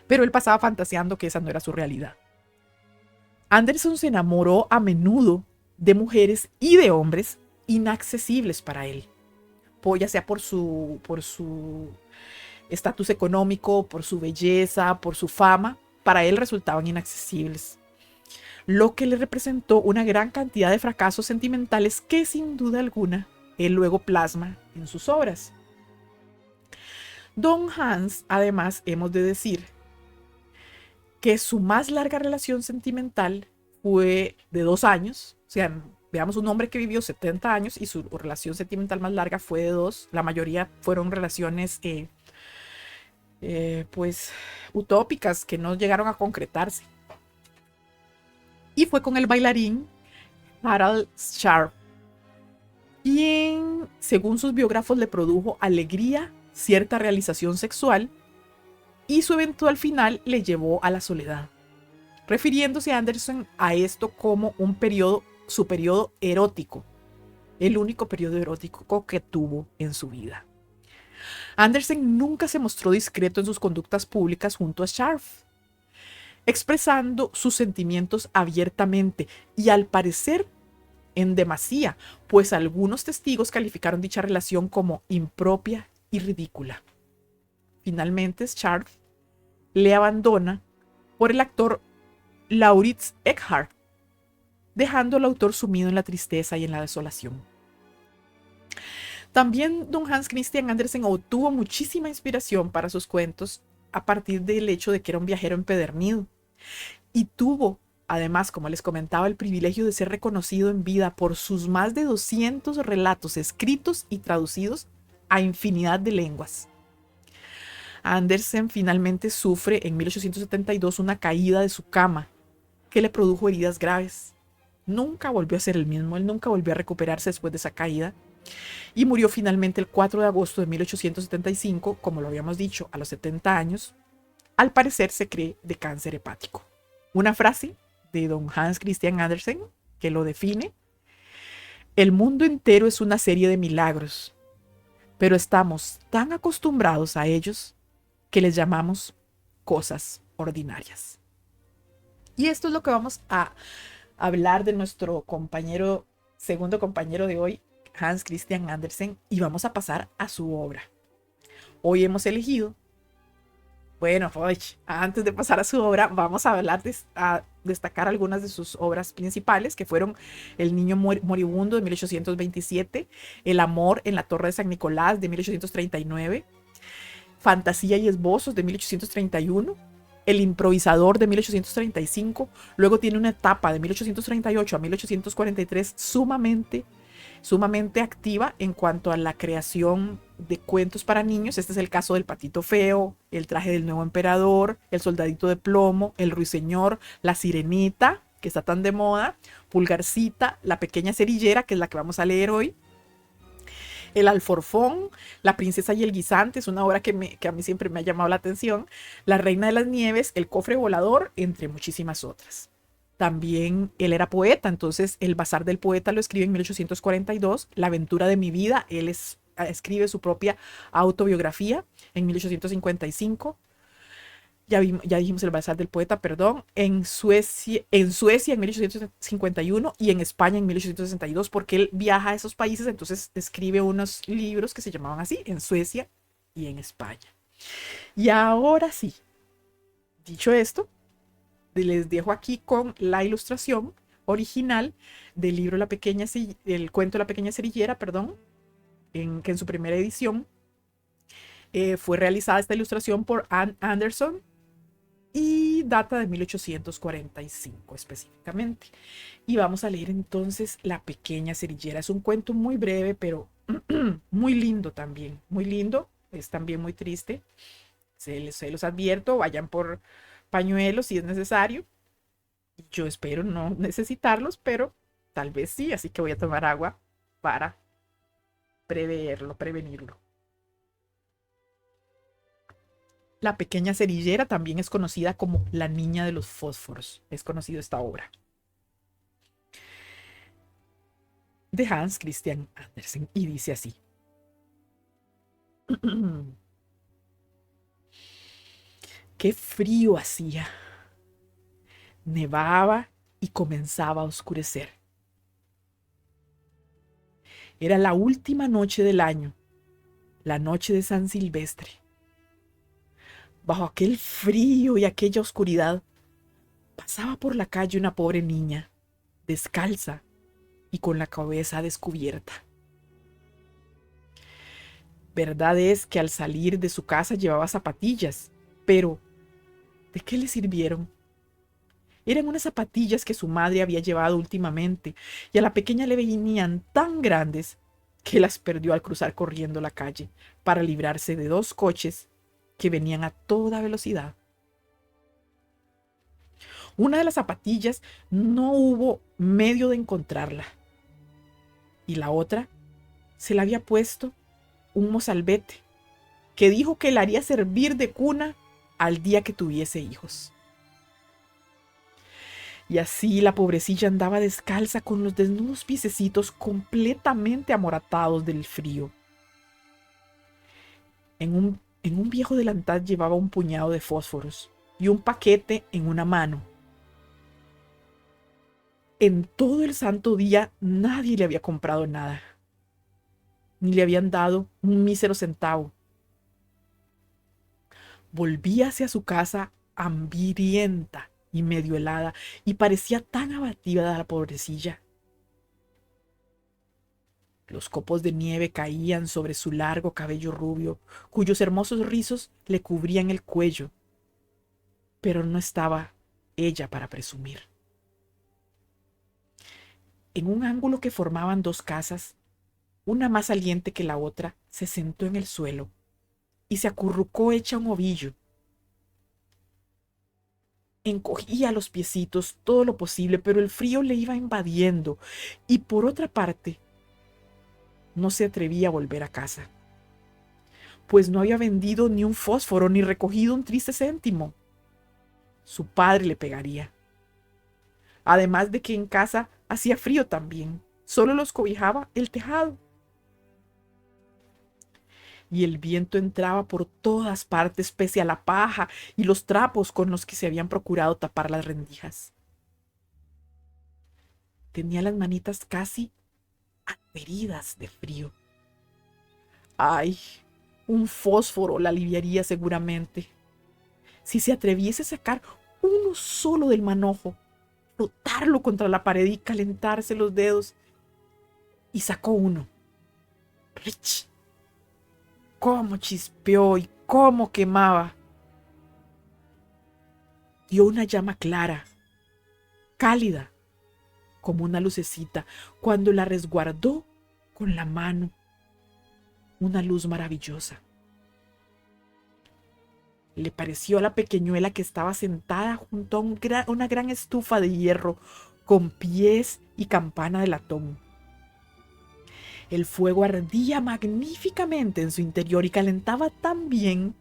pero él pasaba fantaseando que esa no era su realidad. Andersen se enamoró a menudo de mujeres y de hombres inaccesibles para él, ya sea por su estatus económico, por su belleza, por su fama. Para él resultaban inaccesibles, lo que le representó una gran cantidad de fracasos sentimentales que sin duda alguna él luego plasma en sus obras. Don Hans, además, hemos de decir que su más larga relación sentimental fue de 2 años. O sea, veamos, un hombre que vivió 70 años y su relación sentimental más larga fue de 2. La mayoría fueron relaciones pues utópicas que no llegaron a concretarse. Y fue con el bailarín Harald Scharf, quien, según sus biógrafos, le produjo alegría, cierta realización sexual, y su eventual final le llevó a la soledad, refiriéndose a Andersen a esto como su periodo erótico, el único periodo erótico que tuvo en su vida. Andersen nunca se mostró discreto en sus conductas públicas junto a Scharf, expresando sus sentimientos abiertamente y, al parecer, en demasía, pues algunos testigos calificaron dicha relación como impropia y ridícula. Finalmente, Scharf le abandona por el actor Lauritz Eckhardt, dejando al autor sumido en la tristeza y en la desolación. También don Hans Christian Andersen obtuvo muchísima inspiración para sus cuentos a partir del hecho de que era un viajero empedernido y tuvo, además, como les comentaba, el privilegio de ser reconocido en vida por sus más de 200 relatos escritos y traducidos a infinidad de lenguas. Andersen finalmente sufre en 1872 una caída de su cama que le produjo heridas graves. Nunca volvió a ser el mismo, él nunca volvió a recuperarse después de esa caída y murió finalmente el 4 de agosto de 1875, como lo habíamos dicho, a los 70 años. Al parecer se cree de cáncer hepático. Una frase de don Hans Christian Andersen que lo define: el mundo entero es una serie de milagros, pero estamos tan acostumbrados a ellos que les llamamos cosas ordinarias. Y esto es lo que vamos a hablar de nuestro compañero, segundo compañero de hoy, Hans Christian Andersen, y vamos a pasar a su obra. Hoy hemos elegido, bueno, antes de pasar a su obra, vamos a hablar a destacar algunas de sus obras principales, que fueron El niño moribundo de 1827, El amor en la torre de San Nicolás de 1839, Fantasía y esbozos de 1831, El improvisador de 1835. Luego tiene una etapa de 1838 a 1843 sumamente activa en cuanto a la creación de cuentos para niños. Este es el caso del Patito Feo, El traje del nuevo emperador, El soldadito de plomo, El ruiseñor, La sirenita, que está tan de moda, Pulgarcita, La pequeña cerillera, que es la que vamos a leer hoy, El alforfón, La princesa y el guisante, es una obra que a mí siempre me ha llamado la atención, La reina de las nieves, El cofre volador, entre muchísimas otras. También él era poeta, entonces El bazar del poeta lo escribe en 1842, La aventura de mi vida, escribe su propia autobiografía en 1855. Ya dijimos El bazar del poeta, perdón, en Suecia en 1851 y en España en 1862, porque él viaja a esos países, entonces escribe unos libros que se llamaban así, en Suecia y en España. Y ahora sí, dicho esto, les dejo aquí con la ilustración original del libro el cuento La pequeña cerillera, perdón, que en su primera edición fue realizada esta ilustración por Anne Anderson y data de 1845 específicamente. Y vamos a leer entonces La pequeña cerillera. Es un cuento muy breve, pero muy lindo también, muy lindo, es también muy triste. Se los advierto, vayan por pañuelos si es necesario. Yo espero no necesitarlos, pero tal vez sí, así que voy a tomar agua para prevenirlo. La pequeña cerillera también es conocida como La niña de los fósforos. Es conocida esta obra de Hans Christian Andersen y dice así. Qué frío hacía. Nevaba y comenzaba a oscurecer. Era la última noche del año, la noche de San Silvestre. Bajo aquel frío y aquella oscuridad, pasaba por la calle una pobre niña, descalza y con la cabeza descubierta. Verdad es que al salir de su casa llevaba zapatillas, pero ¿de qué le sirvieron? Eran unas zapatillas que su madre había llevado últimamente y a la pequeña le venían tan grandes que las perdió al cruzar corriendo la calle para librarse de dos coches que venían a toda velocidad. Una de las zapatillas no hubo medio de encontrarla y la otra se la había puesto un mozalbete que dijo que la haría servir de cuna al día que tuviese hijos. Y así la pobrecilla andaba descalza con los desnudos piececitos completamente amoratados del frío. En un viejo delantal llevaba un puñado de fósforos y un paquete en una mano. En todo el santo día nadie le había comprado nada, ni le habían dado un mísero centavo. Volvía hacia su casa hambrienta y medio helada, y parecía tan abatida la pobrecilla. Los copos de nieve caían sobre su largo cabello rubio, cuyos hermosos rizos le cubrían el cuello. Pero no estaba ella para presumir. En un ángulo que formaban dos casas, una más saliente que la otra, se sentó en el suelo y se acurrucó hecha un ovillo. Encogía los piecitos todo lo posible, pero el frío le iba invadiendo y por otra parte no se atrevía a volver a casa, pues no había vendido ni un fósforo ni recogido un triste céntimo. Su padre le pegaría. Además de que en casa hacía frío también, solo los cobijaba el tejado. Y el viento entraba por todas partes pese a la paja y los trapos con los que se habían procurado tapar las rendijas. Tenía las manitas casi adheridas de frío. Ay, un fósforo la aliviaría seguramente. Si se atreviese a sacar uno solo del manojo, frotarlo contra la pared y calentarse los dedos. Y sacó uno. ¡Rich! ¡Cómo chispeó y cómo quemaba! Dio una llama clara, cálida, como una lucecita, cuando la resguardó con la mano. Una luz maravillosa. Le pareció a la pequeñuela que estaba sentada junto a una gran estufa de hierro con pies y campana de latón. El fuego ardía magníficamente en su interior y calentaba tan bien.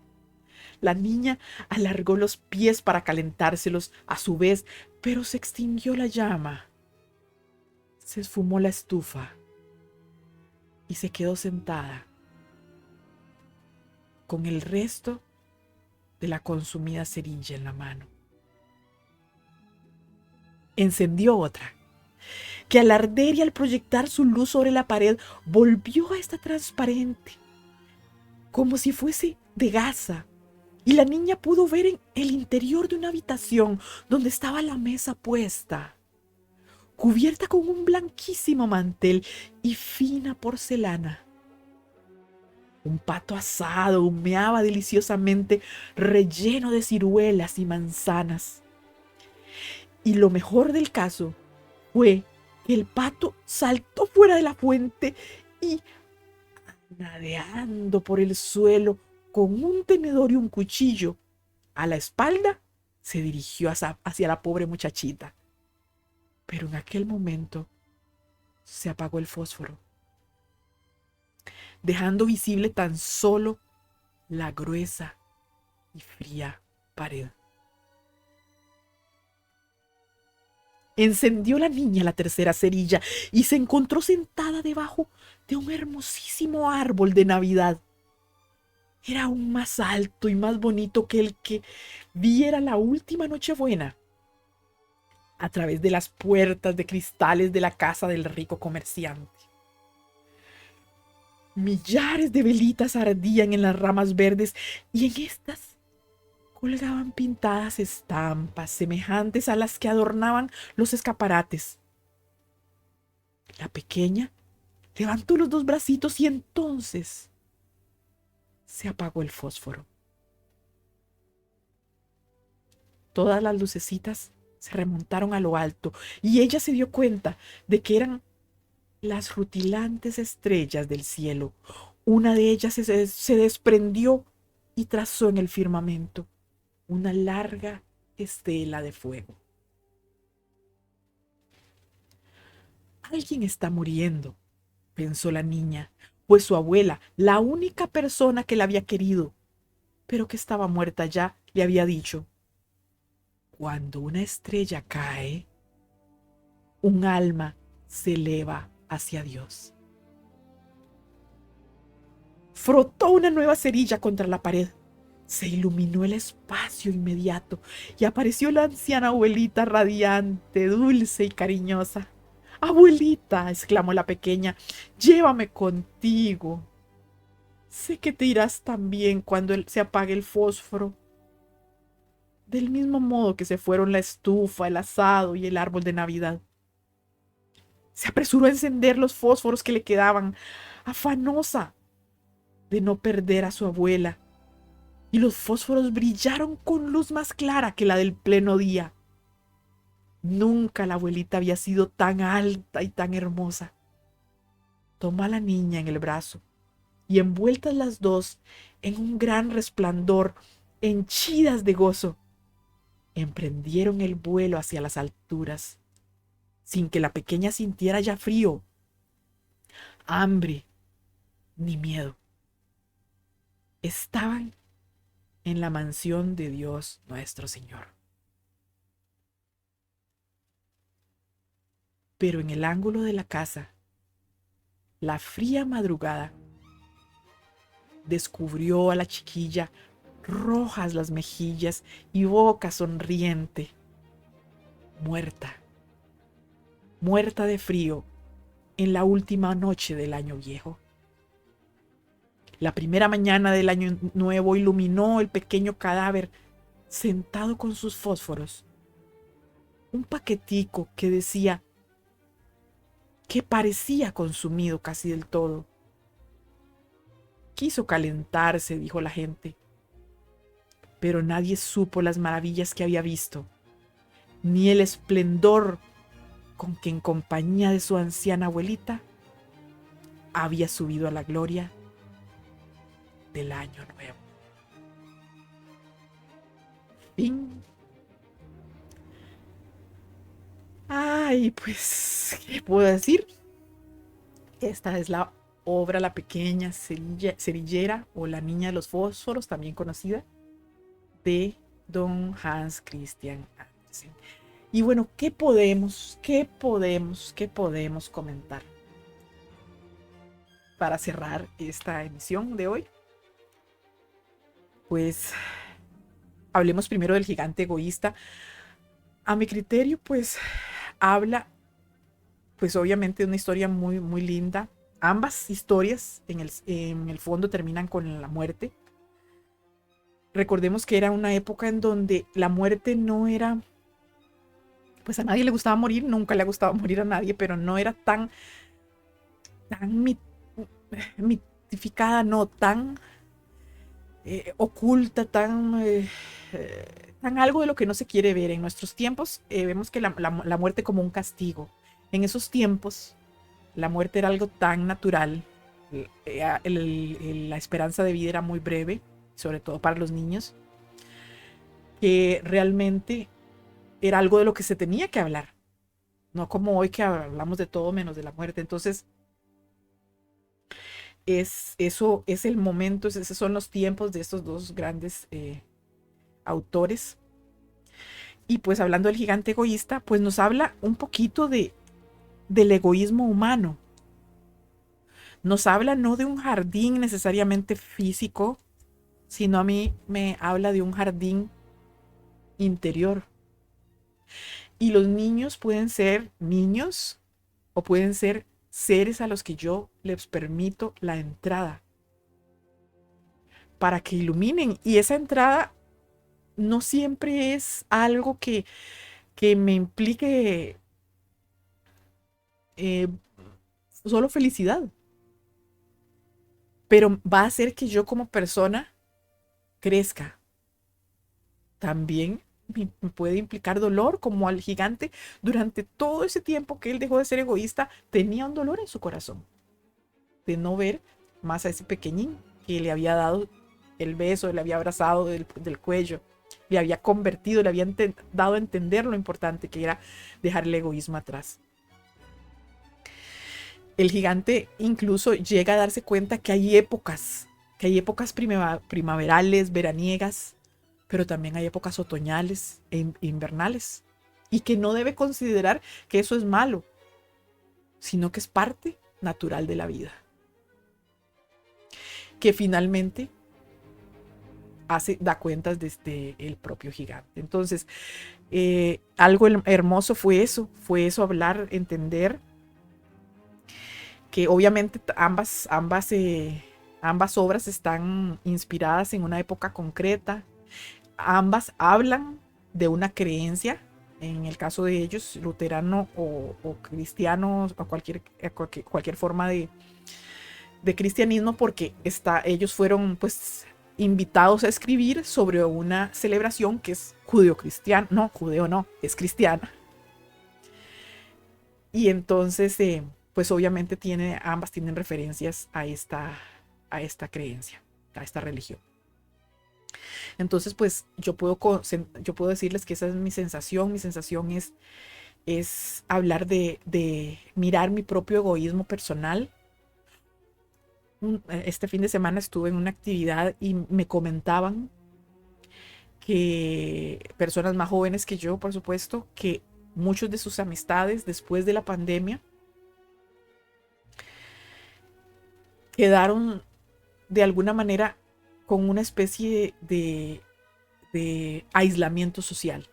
La niña alargó los pies para calentárselos a su vez, pero se extinguió la llama. Se esfumó la estufa y se quedó sentada con el resto de la consumida cerilla en la mano. Encendió otra, que al arder y al proyectar su luz sobre la pared, volvió a estar transparente, como si fuese de gasa, y la niña pudo ver en el interior de una habitación donde estaba la mesa puesta, cubierta con un blanquísimo mantel y fina porcelana. Un pato asado humeaba deliciosamente, relleno de ciruelas y manzanas. Y lo mejor del caso fue que el pato saltó fuera de la fuente y, nadeando por el suelo con un tenedor y un cuchillo a la espalda, se dirigió hacia la pobre muchachita. Pero en aquel momento se apagó el fósforo, dejando visible tan solo la gruesa y fría pared. Encendió la niña la tercera cerilla y se encontró sentada debajo de un hermosísimo árbol de Navidad. Era aún más alto y más bonito que el que viera la última Nochebuena a través de las puertas de cristales de la casa del rico comerciante. Millares de velitas ardían en las ramas verdes y en estas colgaban pintadas estampas semejantes a las que adornaban los escaparates. La pequeña levantó los dos bracitos y entonces se apagó el fósforo. Todas las lucecitas se remontaron a lo alto y ella se dio cuenta de que eran las rutilantes estrellas del cielo. Una de ellas se desprendió y trazó en el firmamento una larga estela de fuego. Alguien está muriendo, pensó la niña, pues su abuela, la única persona que la había querido, pero que estaba muerta ya, le había dicho: cuando una estrella cae, un alma se eleva hacia Dios. Frotó una nueva cerilla contra la pared. Se iluminó el espacio inmediato y apareció la anciana abuelita radiante, dulce y cariñosa. «Abuelita», exclamó la pequeña, «llévame contigo. Sé que te irás también cuando se apague el fósforo. Del mismo modo que se fueron la estufa, el asado y el árbol de Navidad». Se apresuró a encender los fósforos que le quedaban, afanosa de no perder a su abuela. Y los fósforos brillaron con luz más clara que la del pleno día. Nunca la abuelita había sido tan alta y tan hermosa. Tomó a la niña en el brazo y envueltas las dos en un gran resplandor, henchidas de gozo, emprendieron el vuelo hacia las alturas, sin que la pequeña sintiera ya frío, hambre ni miedo. Estaban en la mansión de Dios nuestro Señor. Pero en el ángulo de la casa, la fría madrugada descubrió a la chiquilla rojas las mejillas y boca sonriente, muerta, muerta de frío en la última noche del año viejo. La primera mañana del año nuevo iluminó el pequeño cadáver sentado con sus fósforos. Un paquetico que decía que parecía consumido casi del todo. Quiso calentarse, dijo la gente, pero nadie supo las maravillas que había visto, ni el esplendor con que en compañía de su anciana abuelita había subido a la gloria del año nuevo. Fin. Ay, pues, ¿qué puedo decir? Esta es la obra La pequeña cerillera o La niña de los fósforos, también conocida, de don Hans Christian Andersen. Y bueno, ¿qué podemos comentar para cerrar esta emisión de hoy? Pues hablemos primero del gigante egoísta. A mi criterio, pues habla, pues obviamente de una historia muy, muy linda. Ambas historias en el fondo terminan con la muerte. Recordemos que era una época en donde la muerte no era, pues a nadie le gustaba morir, nunca le ha gustado morir a nadie, pero no era tan mitificada, no tan oculta, tan algo de lo que no se quiere ver. En nuestros tiempos vemos que la muerte como un castigo. En esos tiempos la muerte era algo tan natural, la esperanza de vida era muy breve, sobre todo para los niños, que realmente era algo de lo que se tenía que hablar, no como hoy que hablamos de todo menos de la muerte. Entonces eso es el momento, esos son los tiempos de estos dos grandes autores. Y pues hablando del gigante egoísta, pues nos habla un poquito del egoísmo humano. Nos habla no de un jardín necesariamente físico, sino a mí me habla de un jardín interior. Y los niños pueden ser niños o pueden ser seres a los que yo les permito la entrada para que iluminen. Y esa entrada no siempre es algo que me implique eh, solo felicidad, pero va a hacer que yo como persona crezca. También me puede implicar dolor, como al gigante. Durante todo ese tiempo que él dejó de ser egoísta, tenía un dolor en su corazón de no ver más a ese pequeñín que le había dado el beso, le había abrazado del cuello, le había convertido, le había dado a entender lo importante que era dejar el egoísmo atrás. El gigante incluso llega a darse cuenta que hay épocas primaverales, veraniegas, pero también hay épocas otoñales e invernales, y que no debe considerar que eso es malo, sino que es parte natural de la vida, que finalmente da cuentas desde el propio gigante. Entonces, algo hermoso fue eso, hablar, entender que obviamente ambas obras están inspiradas en una época concreta. Ambas hablan de una creencia en el caso de ellos, luterano o cristiano, o cualquier forma de cristianismo, porque ellos fueron pues invitados a escribir sobre una celebración que es judeo-cristiana, no, judeo no, es cristiana. Y entonces, pues obviamente ambas tienen referencias a esta creencia, a esta religión. Entonces, pues yo puedo decirles que esa es mi sensación. Mi sensación es hablar de mirar mi propio egoísmo personal. Este fin de semana estuve en una actividad y me comentaban que personas más jóvenes que yo, por supuesto, que muchos de sus amistades después de la pandemia quedaron de alguna manera con una especie de aislamiento social,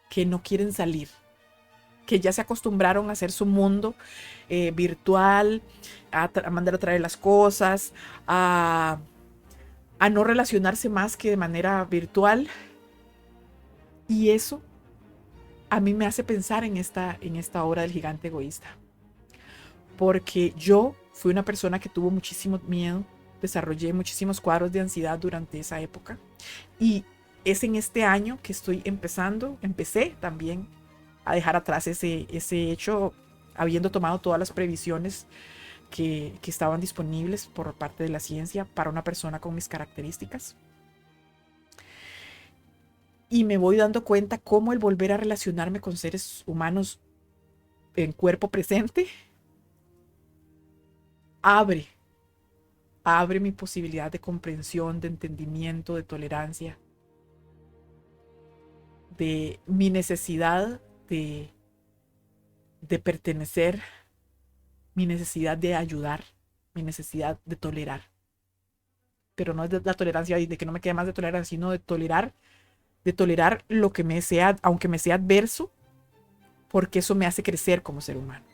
que no quieren salir, que ya se acostumbraron a hacer su mundo virtual, a mandar a traer las cosas, a no relacionarse más que de manera virtual. Y eso a mí me hace pensar en esta obra del gigante egoísta. Porque yo fui una persona que tuvo muchísimo miedo, desarrollé muchísimos cuadros de ansiedad durante esa época. Y es en este año que empecé también a dejar atrás ese hecho, habiendo tomado todas las previsiones que estaban disponibles por parte de la ciencia para una persona con mis características. Y me voy dando cuenta cómo el volver a relacionarme con seres humanos en cuerpo presente abre mi posibilidad de comprensión, de entendimiento, de tolerancia, de mi necesidad de pertenecer, mi necesidad de ayudar, mi necesidad de tolerar. Pero no es de la tolerancia de que no me quede más de tolerar, sino de tolerar lo que me sea, aunque me sea adverso, porque eso me hace crecer como ser humano.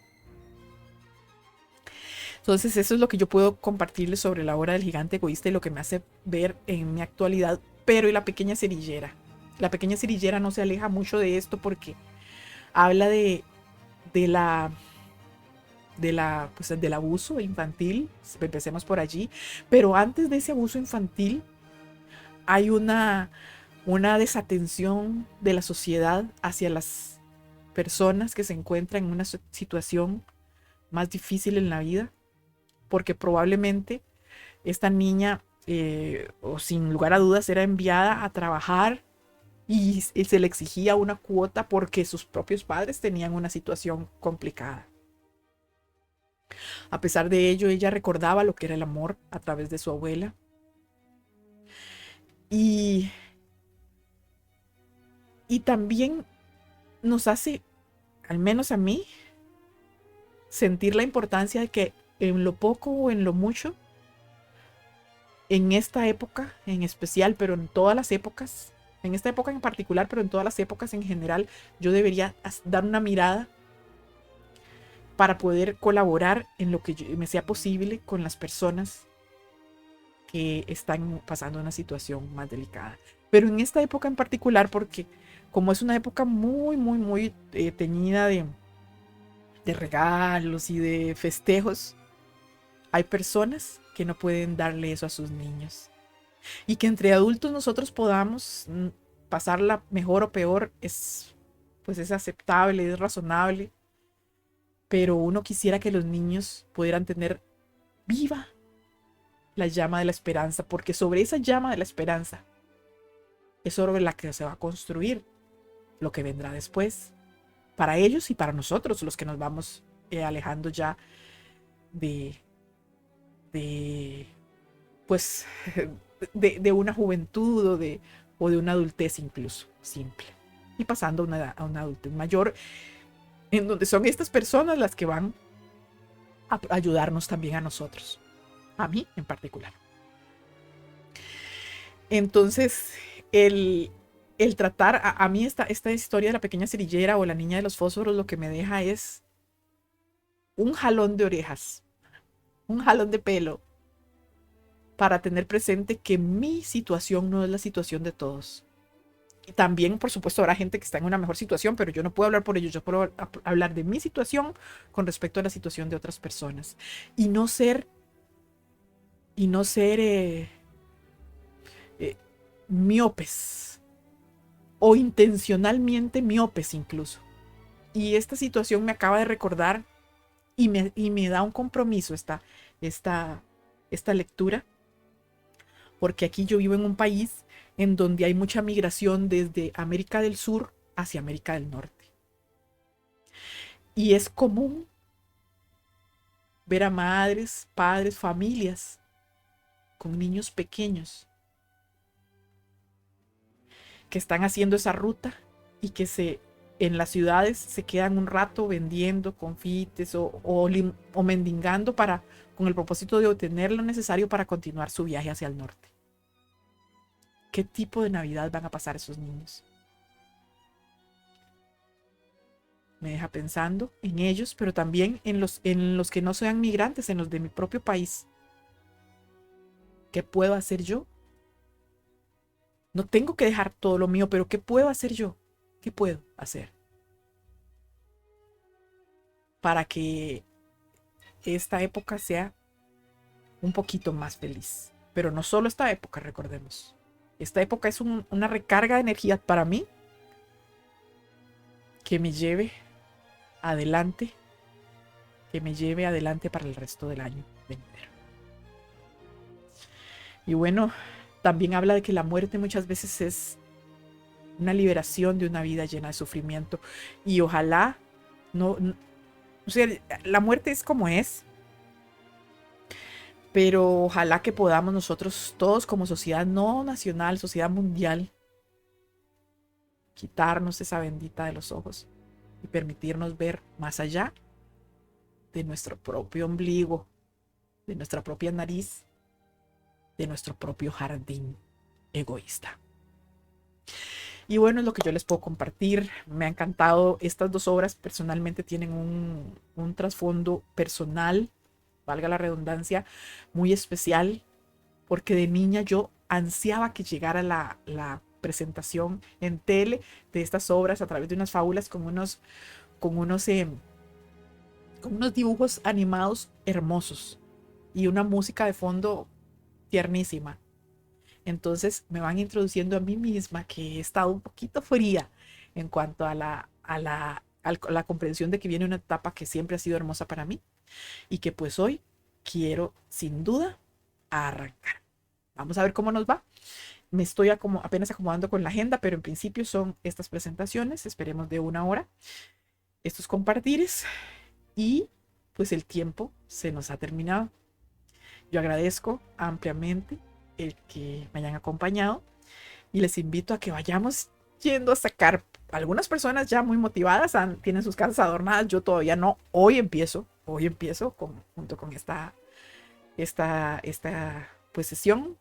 Entonces eso es lo que yo puedo compartirles sobre la obra del gigante egoísta y lo que me hace ver en mi actualidad. Pero y la pequeña cerillera. La pequeña cerillera no se aleja mucho de esto porque habla pues, del abuso infantil. Empecemos por allí. Pero antes de ese abuso infantil hay una desatención de la sociedad hacia las personas que se encuentran en una situación más difícil en la vida, porque probablemente esta niña, o sin lugar a dudas, era enviada a trabajar y se le exigía una cuota porque sus propios padres tenían una situación complicada. A pesar de ello, ella recordaba lo que era el amor a través de su abuela. Y también nos hace, al menos a mí, sentir la importancia de que en lo poco o en lo mucho, en esta época en especial, pero en todas las épocas, en esta época en particular, pero en todas las épocas en general, yo debería dar una mirada para poder colaborar en lo que me sea posible con las personas que están pasando una situación más delicada. Pero en esta época en particular, porque como es una época muy, muy, muy teñida de regalos y de festejos, hay personas que no pueden darle eso a sus niños. Y que entre adultos nosotros podamos pasarla mejor o peor pues es aceptable, es razonable. Pero uno quisiera que los niños pudieran tener viva la llama de la esperanza, porque sobre esa llama de la esperanza es sobre la que se va a construir lo que vendrá después, para ellos y para nosotros, los que nos vamos alejando ya de pues de una juventud o de una adultez incluso simple, y pasando a una adultez mayor, en donde son estas personas las que van a ayudarnos también a nosotros, a mí en particular. Entonces, el tratar, a mí esta historia de la pequeña cerillera o la niña de los fósforos, lo que me deja es un jalón de orejas, un jalón de pelo, para tener presente que mi situación no es la situación de todos. Y también, por supuesto, habrá gente que está en una mejor situación, pero yo no puedo hablar por ellos. Yo puedo hablar de mi situación con respecto a la situación de otras personas. Y no ser, y no ser eh, miopes o intencionalmente miopes incluso. Y esta situación me acaba de recordar y me da un compromiso esta, esta lectura, porque aquí yo vivo en un país en donde hay mucha migración desde América del Sur hacia América del Norte. Y es común ver a madres, padres, familias con niños pequeños que están haciendo esa ruta y que en las ciudades se quedan un rato vendiendo confites o mendigando con el propósito de obtener lo necesario para continuar su viaje hacia el norte. ¿Qué tipo de Navidad van a pasar esos niños? Me deja pensando en ellos, pero también en los que no sean migrantes, en los de mi propio país. ¿Qué puedo hacer yo? No tengo que dejar todo lo mío, pero ¿qué puedo hacer yo? ¿Qué puedo hacer para que esta época sea un poquito más feliz? Pero no solo esta época, recordemos. Esta época es una recarga de energía para mí que me lleve adelante, que me lleve adelante para el resto del año venidero. Y bueno, también habla de que la muerte muchas veces es una liberación de una vida llena de sufrimiento. Y ojalá o sea, la muerte es como es, pero ojalá que podamos nosotros todos como sociedad no nacional, sociedad mundial, quitarnos esa bendita de los ojos y permitirnos ver más allá de nuestro propio ombligo, de nuestra propia nariz, de nuestro propio jardín egoísta. Y bueno, es lo que yo les puedo compartir. Me ha encantado. Estas dos obras personalmente tienen un trasfondo personal, valga la redundancia, muy especial, porque de niña yo ansiaba que llegara la presentación en tele de estas obras a través de unas fábulas con unos, eh, con unos dibujos animados hermosos y una música de fondo tiernísima. Entonces me van introduciendo a mí misma que he estado un poquito fría en cuanto a la comprensión de que viene una etapa que siempre ha sido hermosa para mí y que pues hoy quiero sin duda arrancar. Vamos a ver cómo nos va. Me estoy apenas acomodando con la agenda, pero en principio son estas presentaciones, esperemos de una hora, estos compartires y pues el tiempo se nos ha terminado. Yo agradezco ampliamente el que me hayan acompañado y les invito a que vayamos yendo a sacar. Algunas personas ya muy motivadas tienen sus casas adornadas, yo todavía no. Hoy empiezo junto con esta pues sesión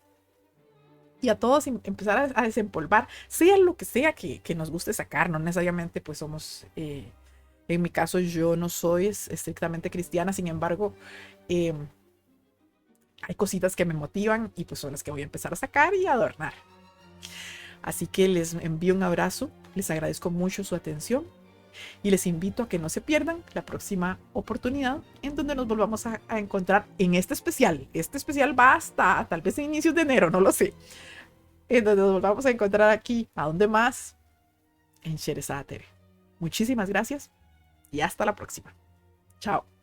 y a todos empezar a desempolvar, sea lo que sea que nos guste sacar, no necesariamente pues somos, en mi caso yo no soy estrictamente cristiana, sin embargo, eh, hay cositas que me motivan y pues son las que voy a empezar a sacar y a adornar. Así que les envío un abrazo, les agradezco mucho su atención y les invito a que no se pierdan la próxima oportunidad en donde nos volvamos a encontrar en este especial. Este especial va hasta tal vez en inicios de enero, no lo sé. En donde nos volvamos a encontrar aquí, ¿a dónde más? En Sherezada TV. Muchísimas gracias y hasta la próxima. Chao.